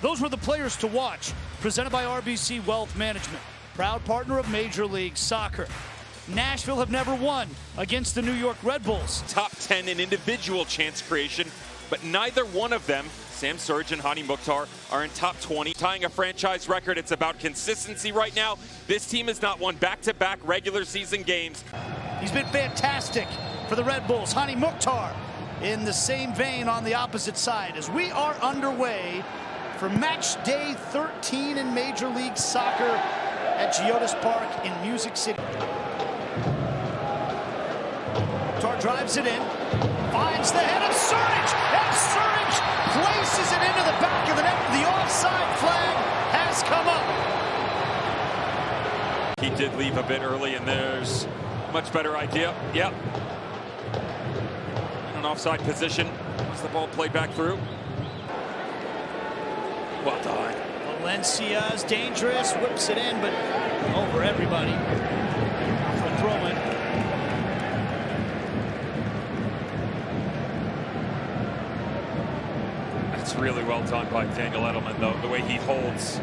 Those were the players to watch. Presented by RBC Wealth Management, proud partner of Major League Soccer. Nashville have never won against the New York Red Bulls. Top 10 in individual chance creation, but neither one of them, Sam Surridge and Hani Mukhtar, are in top 20. Tying a franchise record, it's about consistency right now. This team has not won back-to-back regular season games. He's been fantastic for the Red Bulls. Hani Mukhtar in the same vein on the opposite side as we are underway for match day 13 in Major League Soccer at Geodis Park in Music City. Mukhtar drives it in, finds the head of Surridge, and Surridge places it into the back of the net. The offside flag has come up. He did leave a bit early, and there's a much better idea. Yep. In an offside position as the ball played back through. Well done. Valencia is dangerous, whips it in, but over everybody for a throw-in. It's really well done by Daniel Edelman, though. The way he holds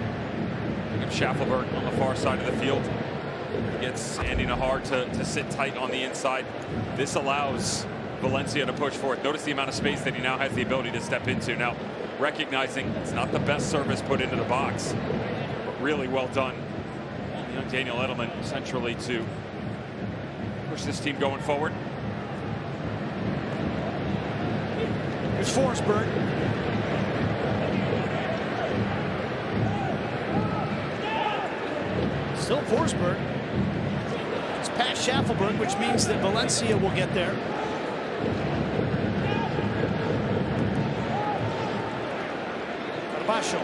Schaffelberg on the far side of the field. He gets Andy Nahar to sit tight on the inside. This allows Valencia to push forward. Notice the amount of space that he now has the ability to step into. Now, recognizing it's not the best service put into the box, but really well done. Young Daniel Edelman centrally to push this team going forward. Here's Forsberg. Still Forsberg. It's past Schaffelberg, which means that Valencia will get there. Basho.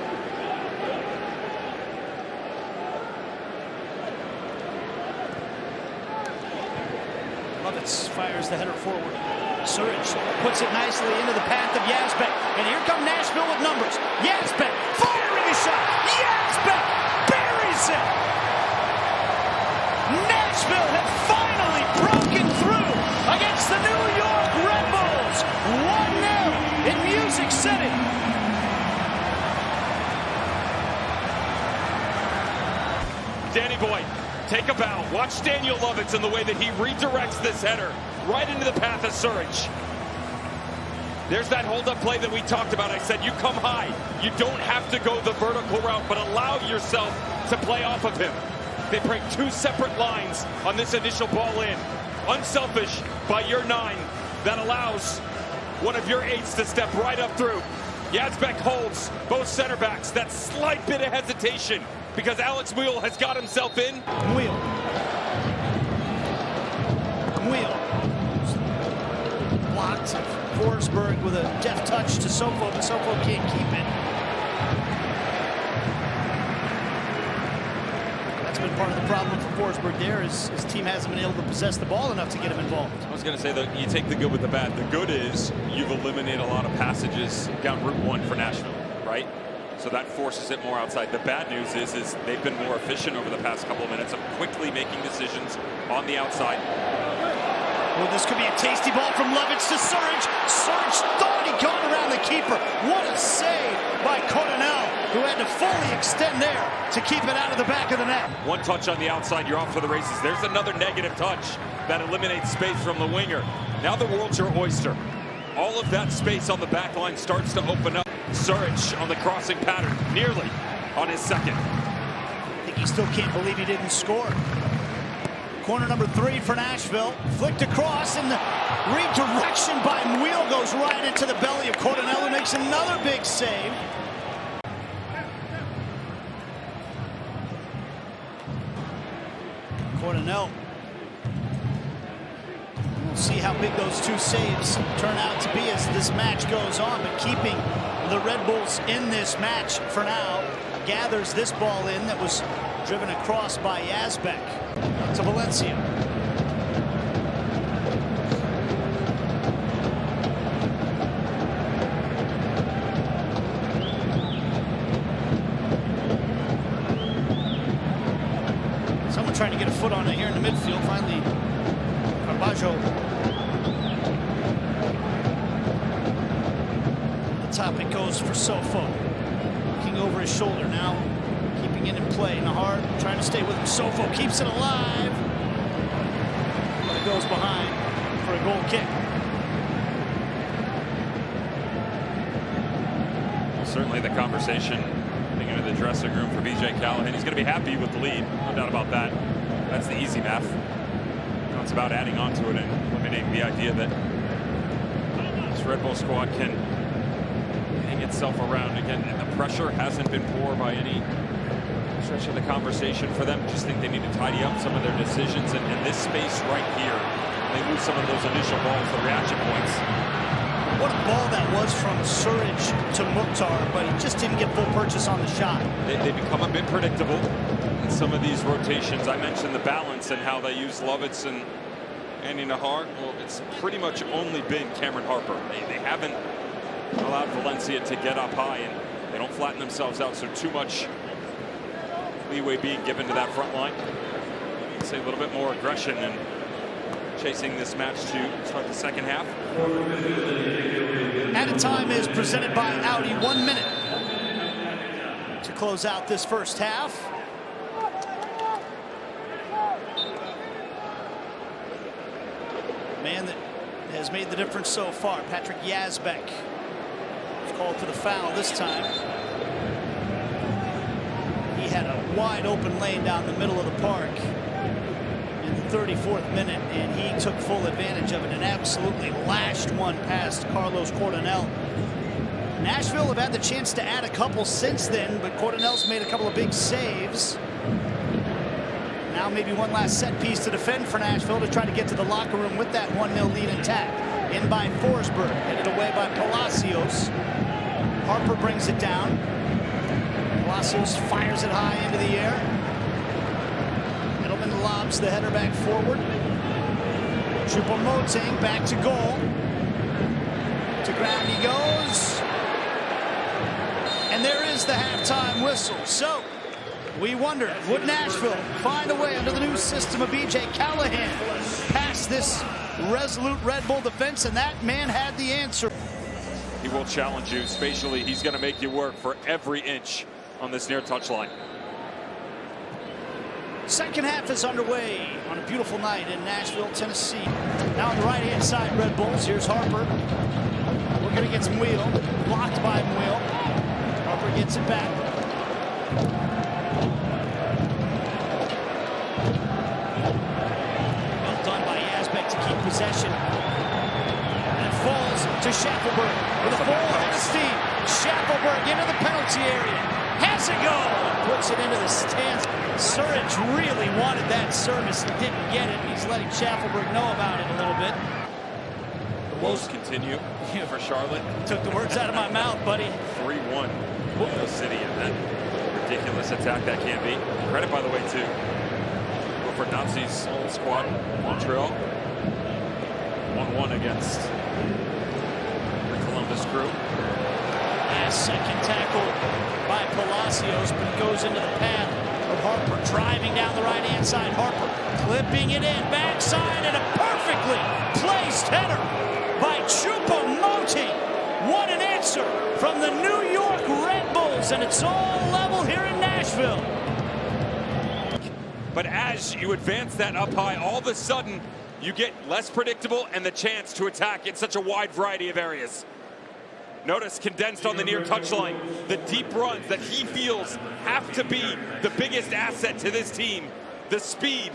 Lovitz fires the header forward. Surridge puts it nicely into the path of Yazbek. And here come Nashville with numbers. Yazbek firing a shot. Yazbek buries it. Nashville have finally broken through against the New York Red Bulls. 1-0 in Music City. Danny Boy, take a bow. Watch Daniel Lovitz in the way that he redirects this header right into the path of Surridge. There's that hold-up play that we talked about. I said you come high. You don't have to go the vertical route, but allow yourself to play off of him. They break two separate lines on this initial ball in. Unselfish by your 9. That allows one of your 8s to step right up through. Yazbek holds both center backs. That slight bit of hesitation because Alex Muil has got himself in. Muil. Blocked Forsberg with a deft touch to Sofo, but Sofo can't keep it. That's been part of the problem for Forsberg there. His team hasn't been able to possess the ball enough to get him involved. I was going to say that you take the good with the bad. The good is you've eliminated a lot of passages down Route 1 for Nashville, right? So that forces it more outside. The bad news is they've been more efficient over the past couple of minutes of quickly making decisions on the outside. Well, this could be a tasty ball from Lovitz to Surridge. Surridge thought he got around the keeper. What a save by Coronel, who had to fully extend there to keep it out of the back of the net. One touch on the outside, you're off to the races. There's another negative touch that eliminates space from the winger. Now the world's your oyster. All of that space on the back line starts to open up. Surridge on the crossing pattern, nearly on his second. I think he still can't believe he didn't score. Corner number 3 for Nashville. Flicked across, and the redirection by Muil goes right into the belly of Coronel, who makes another big save. Coronel. We'll see how big those two saves turn out to be as this match goes on, but keeping the Red Bulls in this match for now. Gathers this ball in that was driven across by Yazbek to Valencia. Someone trying to get a foot on it here in the midfield. Finally, Carbajo. The top it goes for Sofo. Looking looking over his shoulder now, keeping it in play. Nahar trying to stay with him. Sofo keeps it alive, but it goes behind for a goal kick. Certainly the conversation getting into the dressing room for BJ Callahan. He's going to be happy with the lead, no doubt about that. That's the easy math. Now it's about adding on to it and eliminating the idea that this Red Bull squad can hang itself around again. And the pressure hasn't been poor by any stretch of the conversation for them. Just think they need to tidy up some of their decisions. And this space right here, they lose some of those initial balls, the reaction points. What a ball that was from Surridge to Mukhtar, but he just didn't get full purchase on the shot. They become a bit predictable in some of these rotations. I mentioned the balance and how they use Lovitz and Andy Nahar. Well, it's pretty much only been Cameron Harper. They haven't allowed Valencia to get up high, and they don't flatten themselves out, so too much leeway being given to that front line. I'd say a little bit more aggression and chasing this match to start the second half. Added time is presented by Audi. 1 minute to close out this first half. Man that has made the difference so far, Patrick Yazbek, was called for the foul this time. He had a wide open lane down the middle of the park in the 34th minute, and he took full advantage of it and absolutely lashed one past Carlos Coronel. Nashville have had the chance to add a couple since then, but Coronel's made a couple of big saves. Now maybe one last set piece to defend for Nashville to try to get to the locker room with that 1-0 lead intact. In by Forsberg, headed away by Palacios. Harper brings it down. Palacios fires it high into the air. Middleman lobs the header back forward. Choupo-Moting back to goal. To ground he goes. And there is the halftime whistle. So we wonder, would Nashville find a way under the new system of BJ Callahan past this resolute Red Bull defense? And that man had the answer. He will challenge you spatially. He's going to make you work for every inch on this near touchline. Second half is underway on a beautiful night in Nashville, Tennessee. Now on the right-hand side, Red Bulls. Here's Harper. Looking to get some wheel. Blocked by Wheel. Harper gets it back. Well done by Yazbek to keep possession. And it falls to Schaffelberg with a full head of steam. Schaffelberg into the penalty area. Has it go! Puts it into the stands. Surridge really wanted that service and didn't get it. He's letting Schaffelberg know about it a little bit. The woes continue for Charlotte. Took the words out of my mouth, buddy. 3-1 the City in that ridiculous attack that can be. Credit, by the way, to Wilfred Nazi's old squad, Montreal. 1-1 against the Columbus Crew. Second tackle by Palacios, but it goes into the path of Harper. Driving down the right-hand side. Harper clipping it in. Backside and a perfectly placed header by Choupo-Moting. What an answer from the New York Red Bulls, and it's all level here in Nashville. But as you advance that up high, all of a sudden you get less predictable and the chance to attack in such a wide variety of areas. Notice condensed on the near touchline, the deep runs that he feels have to be the biggest asset to this team. The speed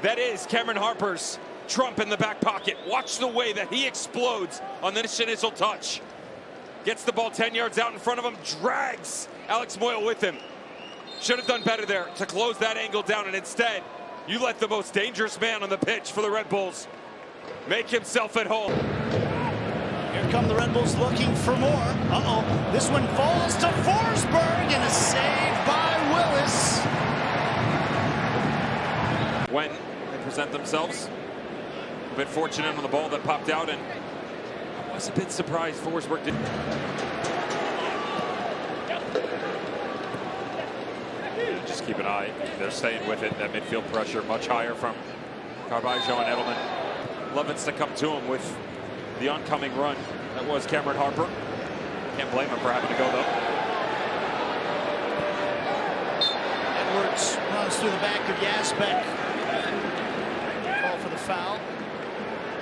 that is Cameron Harper's trump in the back pocket. Watch the way that he explodes on this initial touch. Gets the ball 10 yards out in front of him, drags Alex Moyle with him. Should have done better there to close that angle down, and instead, you let the most dangerous man on the pitch for the Red Bulls make himself at home. Here come the Red Bulls looking for more. Uh-oh. This one falls to Forsberg, and a save by Willis. When they present themselves, a bit fortunate on the ball that popped out, and I was a bit surprised Forsberg didn't. Just keep an eye. They're staying with it. That midfield pressure much higher from Carvalho and Edelman. Lovitz to come to him with the oncoming run. That was Cameron Harper. Can't blame him for having to go, though. through the back of Yazbek. Call for the foul.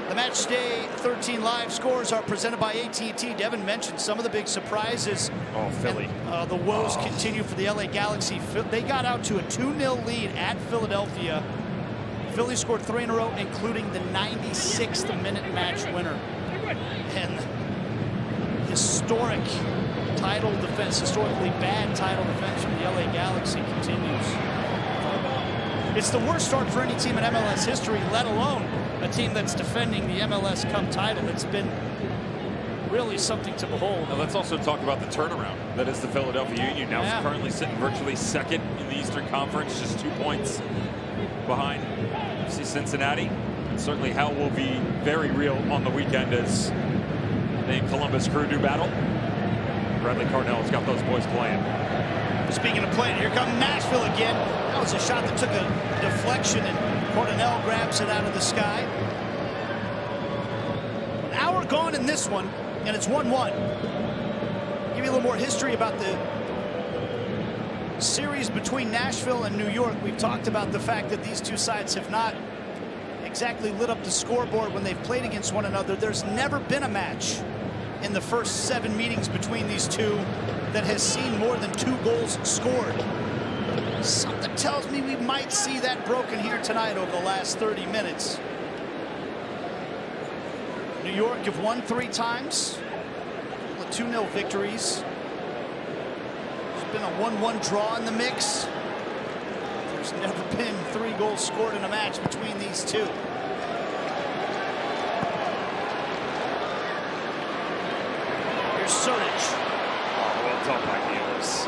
The Match Day 13 live scores are presented by AT&T. Devin mentioned some of the big surprises. Oh, Philly. And, the woes continue for the LA Galaxy. They got out to a 2-0 lead at Philadelphia. Philly scored 3 in a row, including the 96th minute match winner. And historic title defense, historically bad title defense from the LA Galaxy continues. It's the worst start for any team in MLS history, let alone a team that's defending the MLS Cup title. It's been really something to behold. Now let's also talk about the turnaround that is the Philadelphia Union. Now currently sitting virtually second in the Eastern Conference, just 2 points behind FC Cincinnati. And certainly hell will be very real on the weekend as the Columbus Crew do battle. Bradley Carnell's got those boys playing. Speaking of playing, here comes Nashville again. That was a shot that took a deflection, and Cornell grabs it out of the sky. An hour gone in this one, and it's 1-1. Give you a little more history about the series between Nashville and New York. We've talked about the fact that these two sides have not exactly lit up the scoreboard when they've played against one another. There's never been a match in the first 7 meetings between these two that has seen more than 2 goals scored. Something tells me we might see that broken here tonight over the last 30 minutes. New York have won 3 times, with 2-0 victories. There's been a 1-1 draw in the mix. There's never been 3 goals scored in a match between these two. Here's Surridge. Well done by Nealis.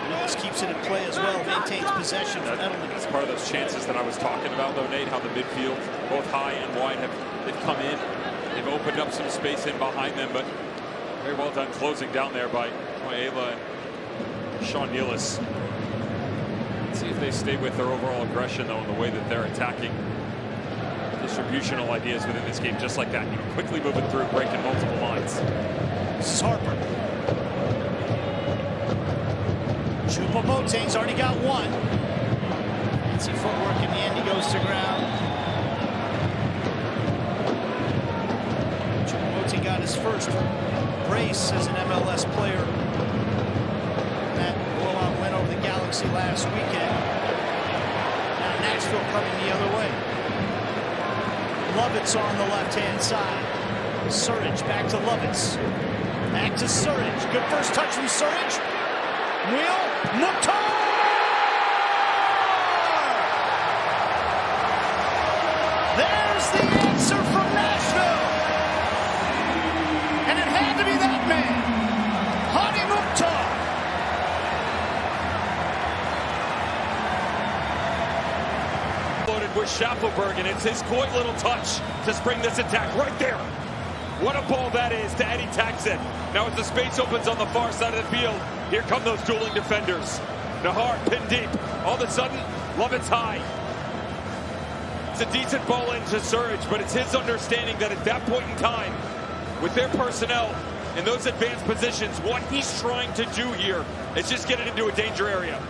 Nealis keeps it in play as well, maintains possession for Edelman. That's part of those chances that I was talking about, though, Nate, how the midfield, both high and wide, they've come in. They've opened up some space in behind them, but very well done closing down there by Ayla and Sean Nealis. Let's see if they stay with their overall aggression, though, in the way that they're attacking distributional ideas within this game, just like that. You know, quickly moving through, breaking multiple lines. This is Harper. Choupo-Moting's already got 1. Fancy footwork in the end. He goes to ground. Choupo-Moting got his first brace as an MLS player. That blowout win over the Galaxy last weekend. Now Nashville coming the other way. Lovitz on the left-hand side. Surridge back to Lovitz. Back to Surridge. Good first touch from Surridge. Wheel. Mukhtar! There's the answer from Nashville. And it had to be that man, Hani Mukhtar. Loaded with Schaffelberg, and it's his coy little touch to spring this attack right there. What a ball that is to Eddie Taxett. Now as the space opens on the far side of the field, here come those dueling defenders. Nahar pinned deep. All of a sudden, Lovitz high. It's a decent ball into Surridge, but it's his understanding that at that point in time, with their personnel in those advanced positions, what he's trying to do here is just get it into a danger area.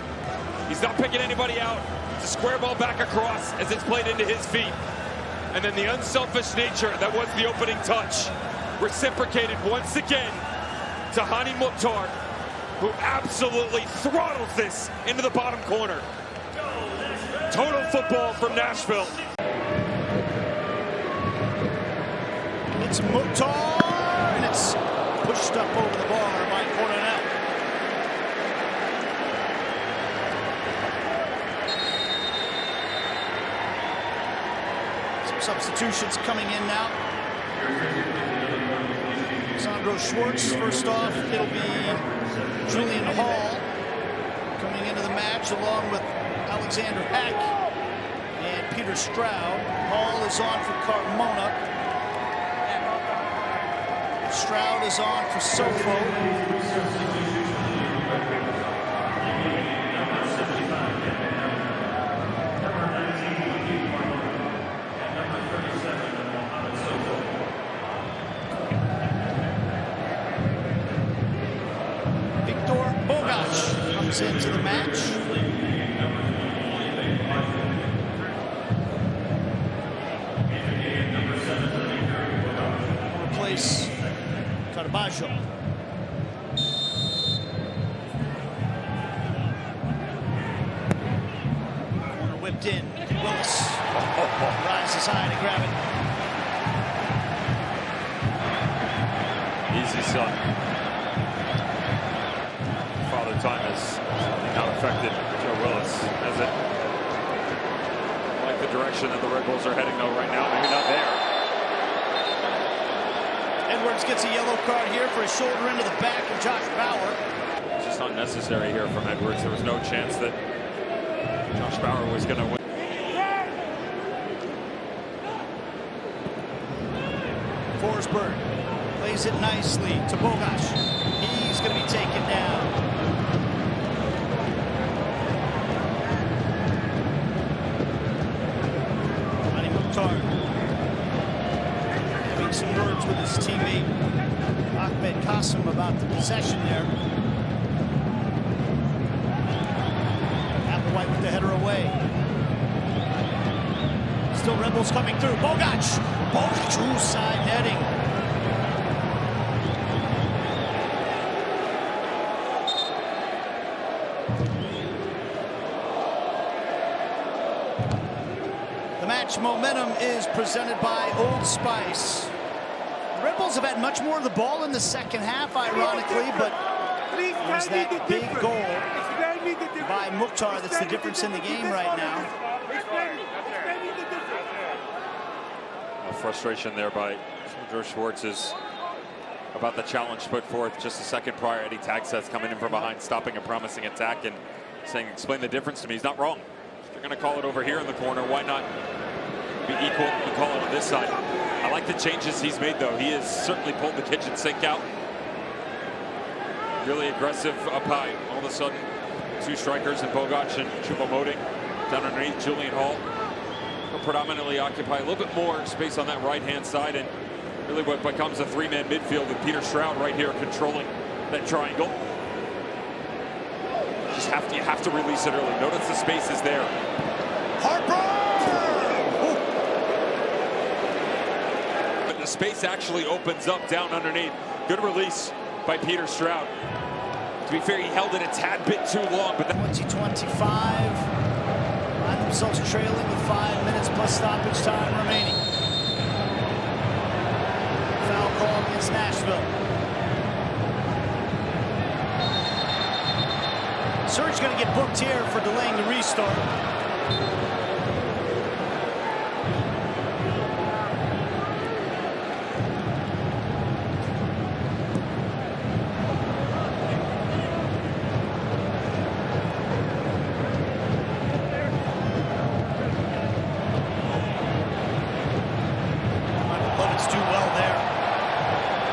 He's not picking anybody out. It's a square ball back across as it's played into his feet. And then the unselfish nature that was the opening touch reciprocated once again to Hani Mukhtar, who absolutely throttles this into the bottom corner. Total football from Nashville. It's Mukhtar, and it's pushed up over the bar by Cornell. Some substitutions coming in now. Sandro Schwartz, first off, it'll be Julian Hall coming into the match along with Alexander Hack and Peter Stroud. Hall is on for Carmona. Stroud is on for Sofo. Into the match. Araujo. Corner whipped in. Willis rises high to grab it. Easy, son. Father Time has not affected Joe Willis, has it? Like the direction that the Red Bulls are heading, though, right now. Maybe not there. Edwards gets a yellow card here for a shoulder into the back of Josh Bauer. It's just unnecessary here from Edwards. There was no chance that Josh Bauer was going to win. Forsberg plays it nicely to Bogash. He's going to be taken down. Mukhtar having some words with his teammate Ahmed Qasim about the possession there. Applewhite with the header away. Still Red Bulls coming through. Bogash! Bogash, side netting. The match momentum is presented by Old Spice. The Red Bulls have had much more of the ball in the second half, ironically, but there's that big goal by Mukhtar that's the difference in the game right now. Frustration there by George Schwartz is about the challenge put forth just a second prior. Eddie Tagset's coming in from behind, stopping a promising attack and saying, explain the difference to me. He's not wrong. If you're going to call it over here in the corner, why not be equal and call it on this side? I like the changes he's made, though. He has certainly pulled the kitchen sink out. Really aggressive up high. All of a sudden, two strikers in Bogac and Choupo-Moting down underneath. Julian Hall will predominantly occupy a little bit more space on that right-hand side, and really what becomes a three-man midfield with Peter Stroud right here controlling that triangle. You have to release it early. Notice the space is there. But the space actually opens up down underneath. Good release by Peter Stroud. To be fair, he held it a tad bit too long, but 20-25. Find themselves trailing with 5 minutes plus stoppage time remaining. Foul call against Nashville. Surge going to get booked here for delaying the restart. Do well there.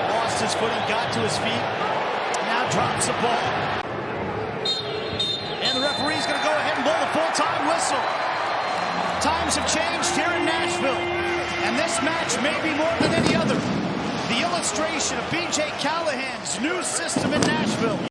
Lost his footing, got to his feet, now drops the ball. And the referee's going to go ahead and blow the full-time whistle. Times have changed here in Nashville, and this match may be more than any other. The illustration of B.J. Callahan's new system in Nashville.